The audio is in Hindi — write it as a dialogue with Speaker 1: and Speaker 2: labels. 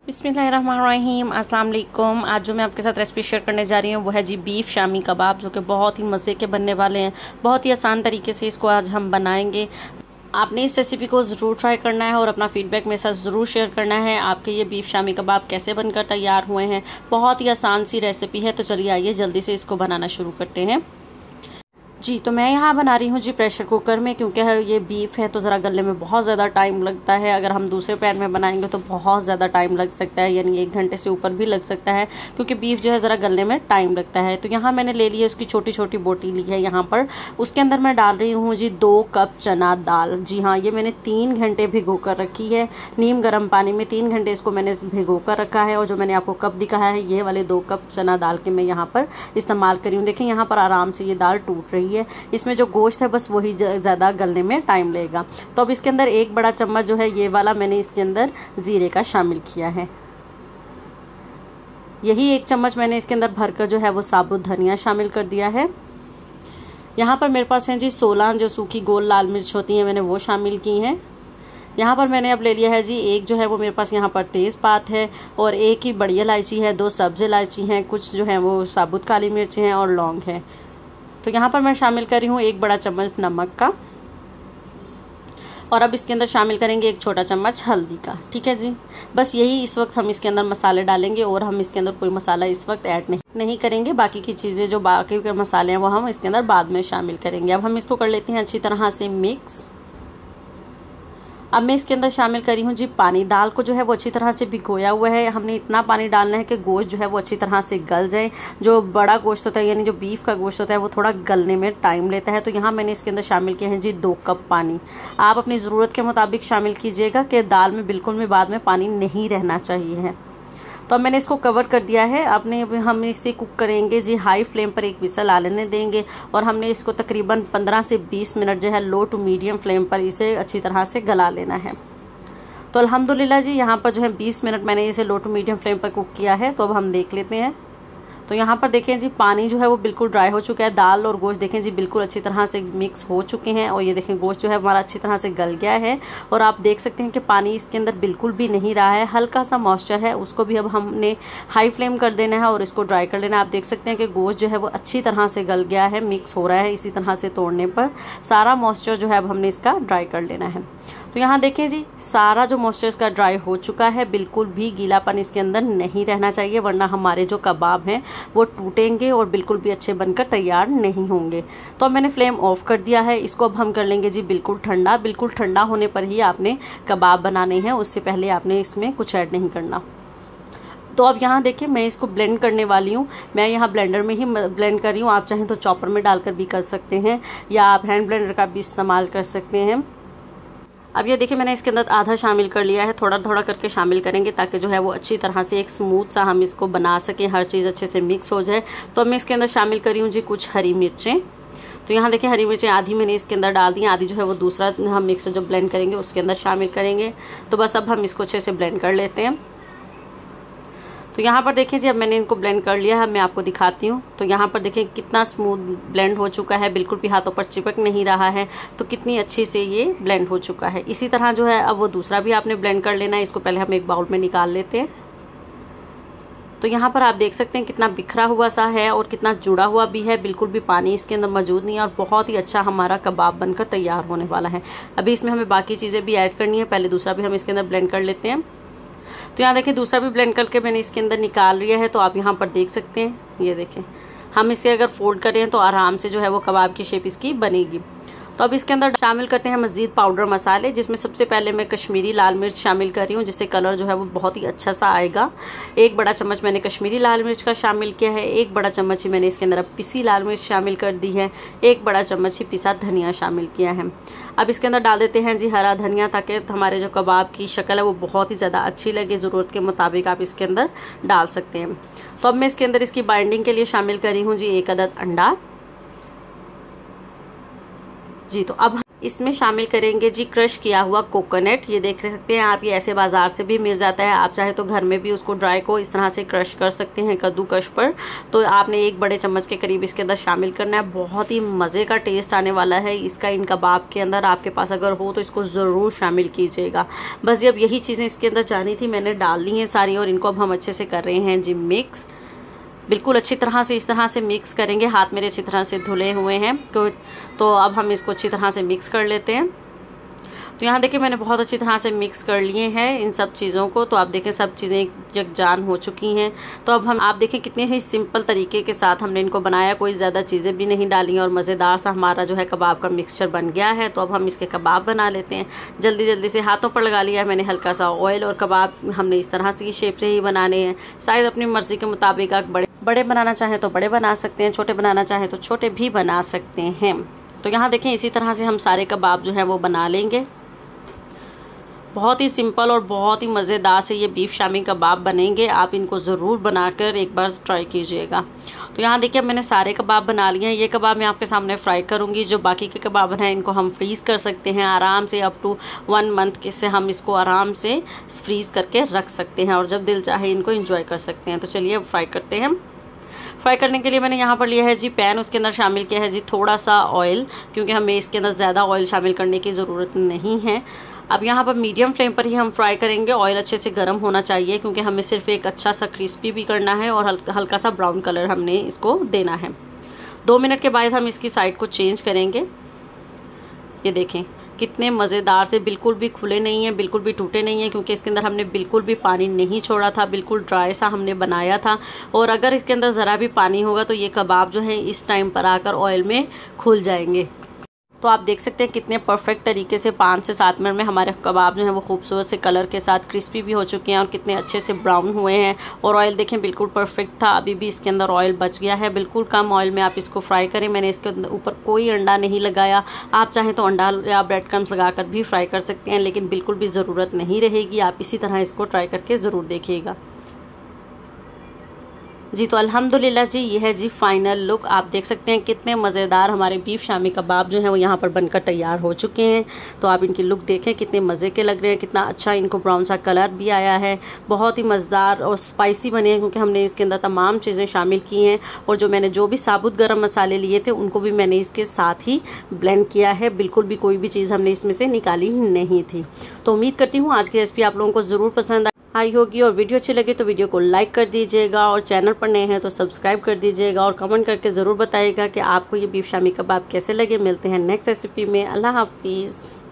Speaker 1: बिस्मिल्लाहिर्रहमानिर्रहीम, अस्सलाम वालेकुम। आज जो मैं आपके साथ रेसिपी शेयर करने जा रही हूँ वो है जी बीफ शामी कबाब, जो कि बहुत ही मज़े के बनने वाले हैं। बहुत ही आसान तरीके से इसको आज हम बनाएंगे। आपने इस रेसिपी को ज़रूर ट्राई करना है और अपना फीडबैक मेरे साथ ज़रूर शेयर करना है। आपके ये बीफ शामी कबाब कैसे बनकर तैयार हुए हैं। बहुत ही आसान सी रेसिपी है, तो चलिए आइए जल्दी से इसको बनाना शुरू करते हैं। जी, तो मैं यहाँ बना रही हूँ जी प्रेशर कुकर में, क्योंकि ये बीफ है तो ज़रा गलने में बहुत ज़्यादा टाइम लगता है। अगर हम दूसरे पैन में बनाएंगे तो बहुत ज़्यादा टाइम लग सकता है, यानी 1 घंटे से ऊपर भी लग सकता है, क्योंकि बीफ जो है ज़रा गलने में टाइम लगता है। तो यहाँ मैंने ले लिया, उसकी छोटी छोटी बोटी ली है यहाँ पर। उसके अंदर मैं डाल रही हूँ जी 2 कप चना दाल। जी हाँ, ये मैंने 3 घंटे भिगो कर रखी है। नीम गर्म पानी में 3 घंटे इसको मैंने भिगो कर रखा है। और जो मैंने आपको कप दिखाया है, ये वाले 2 कप चना दाल के मैं यहाँ पर इस्तेमाल करी हूँ। देखें यहाँ पर आराम से ये दाल टूट रही है। इसमें जो गोश्त है बस वही ज़्यादा गलने में टाइम लगेगा। तो अब इसके अंदर 1 बड़ा चम्मच जो है ये वाला मैंने इसके अंदर ज़ीरे का शामिल किया है। यही 1 चम्मच मैंने इसके अंदर भरकर जो है वो साबुत धनिया शामिल कर दिया है। यहाँ पर मेरे पास हैं जी 16 जो सूखी गोल लाल मिर्च होती हैं, मैंने वो शामिल की हैं। यहाँ पर मैंने अब ले लिया है जी 1 जो है वो मेरे पास यहाँ पर तेज़पात है, और 1 ही बड़ी इलायची है, 2 सब्ज़ इलायची हैं, कुछ जो है वो साबुत काली मिर्च हैं और लौंग है। तो यहाँ पर मैं शामिल कर रही हूँ 1 बड़ा चम्मच नमक का, और अब इसके अंदर शामिल करेंगे 1 छोटा चम्मच हल्दी का। ठीक है जी, बस यही इस वक्त हम इसके अंदर मसाले डालेंगे, और हम इसके अंदर कोई मसाला इस वक्त ऐड नहीं करेंगे। बाकी की चीज़ें जो बाकी के मसाले हैं वो हम इसके अंदर बाद में शामिल करेंगे। अब हम इसको कर लेते हैं अच्छी तरह से मिक्स। अब मैं इसके अंदर शामिल करी हूँ जी पानी। दाल को जो है वो अच्छी तरह से भिगोया हुआ है। हमने इतना पानी डालना है कि गोश्त जो है वो अच्छी तरह से गल जाए। जो बड़ा गोश्त होता है, यानी जो बीफ का गोश्त होता है, वो थोड़ा गलने में टाइम लेता है। तो यहाँ मैंने इसके अंदर शामिल किए हैं जी 2 कप पानी। आप अपनी ज़रूरत के मुताबिक शामिल कीजिएगा कि दाल में बिल्कुल भी बाद में पानी नहीं रहना चाहिए है। तो अब मैंने इसको कवर कर दिया है। हम इसे कुक करेंगे जी हाई फ्लेम पर, 1 विसल आने देंगे, और हमने इसको तकरीबन 15 से 20 मिनट जो है लो टू मीडियम फ्लेम पर इसे अच्छी तरह से गला लेना है। तो अल्हम्दुलिल्लाह जी यहाँ पर जो है 20 मिनट मैंने इसे लो टू मीडियम फ्लेम पर कुक किया है। तो अब हम देख लेते हैं। तो यहाँ पर देखें जी पानी जो है वो बिल्कुल ड्राई हो चुका है। दाल और गोश्त देखें जी बिल्कुल अच्छी तरह से मिक्स हो चुके हैं, और ये देखें गोश्त जो है हमारा अच्छी तरह से गल गया है। और आप देख सकते हैं कि पानी इसके अंदर बिल्कुल भी नहीं रहा है, हल्का सा मॉइस्चर है, उसको भी अब हमने हाई फ्लेम कर देना है और इसको ड्राई कर लेना है। आप देख सकते हैं कि गोश्त जो है वो अच्छी तरह से गल गया है, मिक्स हो रहा है। इसी तरह से तोड़ने पर सारा मॉइस्चर जो है अब हमने इसका ड्राई कर लेना है। तो यहाँ देखें जी सारा जो मॉइस्चर इसका ड्राई हो चुका है, बिल्कुल भी गीलापन इसके अंदर नहीं रहना चाहिए, वरना हमारे जो कबाब हैं वो टूटेंगे और बिल्कुल भी अच्छे बनकर तैयार नहीं होंगे। तो अब मैंने फ्लेम ऑफ कर दिया है। इसको अब हम कर लेंगे जी बिल्कुल ठंडा। बिल्कुल ठंडा होने पर ही आपने कबाब बनाने हैं, उससे पहले आपने इसमें कुछ ऐड नहीं करना। तो अब यहाँ देखिए मैं इसको ब्लेंड करने वाली हूँ। मैं यहाँ ब्लेंडर में ही ब्लेंड कर रही हूँ। आप चाहें तो चॉपर में डालकर भी कर सकते हैं, या आप हैंड ब्लेंडर का भी इस्तेमाल कर सकते हैं। अब ये देखिए मैंने इसके अंदर आधा शामिल कर लिया है। थोड़ा थोड़ा करके शामिल करेंगे ताकि जो है वो अच्छी तरह से एक स्मूथ सा हम इसको बना सकें, हर चीज़ अच्छे से मिक्स हो जाए। तो अब मैं इसके अंदर शामिल करी हूँ जी कुछ हरी मिर्चें। तो यहाँ देखिए हरी मिर्चें आधी मैंने इसके अंदर डाल दी, आधी जो है वो दूसरा हम मिक्सर जो ब्लेंड करेंगे उसके अंदर शामिल करेंगे। तो बस अब हम इसको अच्छे से ब्लेंड कर लेते हैं। तो यहाँ पर देखिए जी अब मैंने इनको ब्लेंड कर लिया है, मैं आपको दिखाती हूँ। तो यहाँ पर देखिए कितना स्मूथ ब्लेंड हो चुका है, बिल्कुल भी हाथों पर चिपक नहीं रहा है। तो कितनी अच्छी से ये ब्लेंड हो चुका है। इसी तरह जो है अब वो दूसरा भी आपने ब्लेंड कर लेना है। इसको पहले हम एक बाउल में निकाल लेते हैं। तो यहाँ पर आप देख सकते हैं कितना बिखरा हुआ सा है और कितना जुड़ा हुआ भी है, बिल्कुल भी पानी इसके अंदर मौजूद नहीं है, और बहुत ही अच्छा हमारा कबाब बनकर तैयार होने वाला है। अभी इसमें हमें बाकी चीज़ें भी ऐड करनी है, पहले दूसरा भी हम इसके अंदर ब्लेंड कर लेते हैं। तो यहाँ देखिए दूसरा भी ब्लेंड करके मैंने इसके अंदर निकाल लिया है। तो आप यहाँ पर देख सकते हैं, ये देखें हम इसे अगर फोल्ड करें तो आराम से जो है वो कबाब की शेप इसकी बनेगी। तो अब इसके अंदर शामिल करते हैं मज़ीद पाउडर मसाले, जिसमें सबसे पहले मैं कश्मीरी लाल मिर्च शामिल कर रही हूँ, जिससे कलर जो है वो बहुत ही अच्छा सा आएगा। 1 बड़ा चम्मच मैंने कश्मीरी लाल मिर्च का शामिल किया है। 1 बड़ा चम्मच ही मैंने इसके अंदर अब पिसी लाल मिर्च शामिल कर दी है। 1 बड़ा चम्मच ही पिसा धनिया शामिल किया है। अब इसके अंदर डाल देते हैं जी हरा धनिया, ताकि हमारे जो कबाब की शक्ल है वो बहुत ही ज़्यादा अच्छी लगे। ज़रूरत के मुताबिक आप इसके अंदर डाल सकते हैं। तो अब मैं इसके अंदर इसकी बाइंडिंग के लिए शामिल करी हूँ जी 1 अदद अंडा। जी, तो अब इसमें शामिल करेंगे जी क्रश किया हुआ कोकोनट। ये देख सकते हैं आप, ये ऐसे बाजार से भी मिल जाता है। आप चाहे तो घर में भी उसको ड्राई को इस तरह से क्रश कर सकते हैं कद्दूकश पर। तो आपने 1 बड़े चम्मच के करीब इसके अंदर शामिल करना है। बहुत ही मज़े का टेस्ट आने वाला है इसका इन कबाब के अंदर। आपके पास अगर हो तो इसको ज़रूर शामिल कीजिएगा। बस जब यही चीज़ें इसके अंदर जानी थी मैंने डाल ली हैं सारी, और इनको अब हम अच्छे से कर रहे हैं जी मिक्स। बिल्कुल अच्छी तरह से इस तरह से मिक्स करेंगे। हाथ मेरे अच्छी तरह से धुले हुए हैं तो अब हम इसको अच्छी तरह से मिक्स कर लेते हैं। तो यहाँ देखिए मैंने बहुत अच्छी तरह से मिक्स कर लिए हैं इन सब चीज़ों को। तो आप देखें सब चीज़ें एक यकजान हो चुकी हैं। तो अब हम आप देखें कितने ही सिंपल तरीके के साथ हमने इनको बनाया, कोई ज़्यादा चीज़ें भी नहीं डाली और मज़ेदार सा हमारा जो है कबाब का मिक्सचर बन गया है। तो अब हम इसके कबाब बना लेते हैं। जल्दी जल्दी से हाथों पर लगा लिया है मैंने हल्का सा ऑयल, और कबाब हमने इस तरह से शेप से ही बनाने हैं। शायद अपनी मर्जी के मुताबिक आप बड़े बनाना चाहें तो बड़े बना सकते हैं, छोटे बनाना चाहें तो छोटे भी बना सकते हैं। तो यहाँ देखें इसी तरह से हम सारे कबाब जो है वो बना लेंगे। बहुत ही सिंपल और बहुत ही मज़ेदार से ये बीफ शामी कबाब बनेंगे। आप इनको ज़रूर बनाकर एक बार ट्राई कीजिएगा। तो यहाँ देखिए मैंने सारे कबाब बना लिए हैं। ये कबाब मैं आपके सामने फ्राई करूँगी। जो बाकी के कबाब हैं इनको हम फ्रीज़ कर सकते हैं आराम से, अप टू 1 मंथ के से हम इसको आराम से फ्रीज़ करके रख सकते हैं, और जब दिल चाहे इनको इंजॉय कर सकते हैं। तो चलिए अब फ्राई करते हैं। फ्राई करने के लिए मैंने यहाँ पर लिया है जी पैन, उसके अंदर शामिल किया है जी थोड़ा सा ऑयल, क्योंकि हमें इसके अंदर ज़्यादा ऑयल शामिल करने की ज़रूरत नहीं है। अब यहाँ पर मीडियम फ्लेम पर ही हम फ्राई करेंगे। ऑयल अच्छे से गर्म होना चाहिए, क्योंकि हमें सिर्फ एक अच्छा सा क्रिस्पी भी करना है और हल्का सा ब्राउन कलर हमने इसको देना है। 2 मिनट के बाद हम इसकी साइड को चेंज करेंगे। ये देखें कितने मज़ेदार से, बिल्कुल भी खुले नहीं है, बिल्कुल भी टूटे नहीं है, क्योंकि इसके अंदर हमने बिल्कुल भी पानी नहीं छोड़ा था, बिल्कुल ड्राई सा हमने बनाया था। और अगर इसके अंदर ज़रा भी पानी होगा तो ये कबाब जो है इस टाइम पर आकर ऑयल में खुल जाएंगे। तो आप देख सकते हैं कितने परफेक्ट तरीके से 5 से 7 मिनट में हमारे कबाब जो हैं वो खूबसूरत से कलर के साथ क्रिस्पी भी हो चुके हैं और कितने अच्छे से ब्राउन हुए हैं। और ऑयल देखें बिल्कुल परफेक्ट था, अभी भी इसके अंदर ऑयल बच गया है। बिल्कुल कम ऑयल में आप इसको फ्राई करें। मैंने इसके ऊपर कोई अंडा नहीं लगाया। आप चाहें तो अंडा या ब्रेड क्रम्स लगाकर भी फ्राई कर सकते हैं, लेकिन बिल्कुल भी ज़रूरत नहीं रहेगी। आप इसी तरह इसको ट्राई करके ज़रूर देखिएगा जी। तो अल्हम्दुलिल्लाह जी ये है जी फाइनल लुक। आप देख सकते हैं कितने मज़ेदार हमारे बीफ शामी कबाब जो हैं वो यहाँ पर बनकर तैयार हो चुके हैं। तो आप इनकी लुक देखें कितने मज़े के लग रहे हैं, कितना अच्छा इनको ब्राउन सा कलर भी आया है। बहुत ही मज़ेदार और स्पाइसी बने हैं, क्योंकि हमने इसके अंदर तमाम चीज़ें शामिल की हैं। और जो भी साबुत गरम मसाले लिए थे उनको भी मैंने इसके साथ ही ब्लेंड किया है। बिल्कुल भी कोई भी चीज़ हमने इसमें से निकाली नहीं थी। तो उम्मीद करती हूँ आज की रेसिपी आप लोगों को ज़रूर पसंद आई होगी, और वीडियो अच्छी लगे तो वीडियो को लाइक कर दीजिएगा, और चैनल पर नए हैं तो सब्सक्राइब कर दीजिएगा, और कमेंट करके ज़रूर बताइएगा कि आपको ये बीफ शामी कबाब कैसे लगे। मिलते हैं नेक्स्ट रेसिपी में। अल्लाह हाफिज़।